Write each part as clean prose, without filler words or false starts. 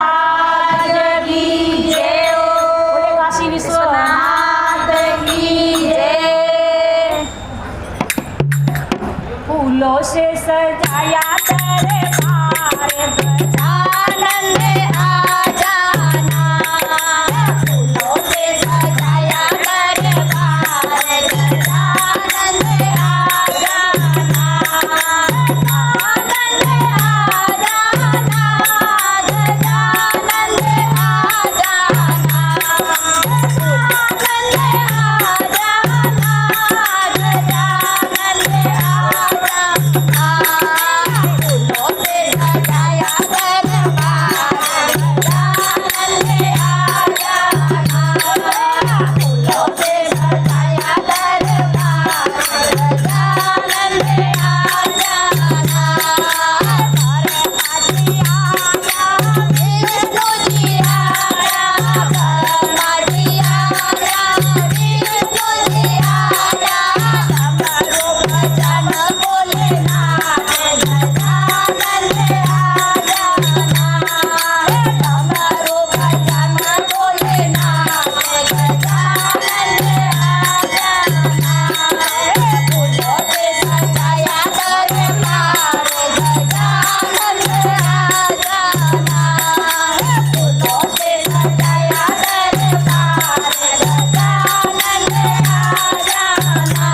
फूलों से सजाया दरबार गजानन आ जाना। फूलों से सजाया दरबार गजानन आ जाना। गजानन आ जाना। गजानन आ जाना। गजानन आ जाना। गजानन फूलों से सजाया दरबार गजानन आ जाना। फूलों से सजाया दरबार गजानन आ जाना। करमाटी आया विष्णु जी आया। करमाटी आया विष्णु जी आया। डमरू भजन भोलेनाथ गजानन आ जाना। डमरू भजन भोलेनाथ गजानन आ जाना। फूलों से सजाया दरबार गजानन आ जाना। फूलों से सजाया दरबार गजानन आ जाना।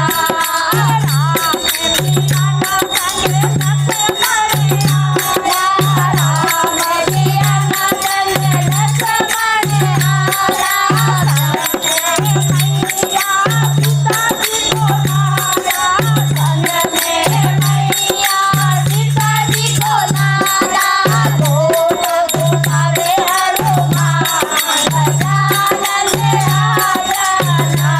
राम पिया ना संग लक्ष्मण आया। राम पिया ना संग लक्ष्मण आया। मैया सीता जी को लाया। संग में मैया सीता जी को लाया। गोद घुमावे हनुमान गजानन आ जाना।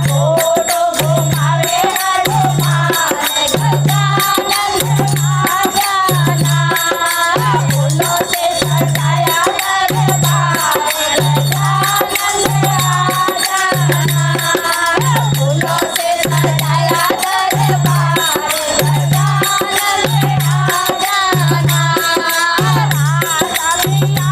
गोद घुमावे हनुमान गजानन आ जाना। फूलों से सजाया दरबार गजानन आ जाना। फूलों से सजाया दरबार गजानन आ जाना। राधा पिया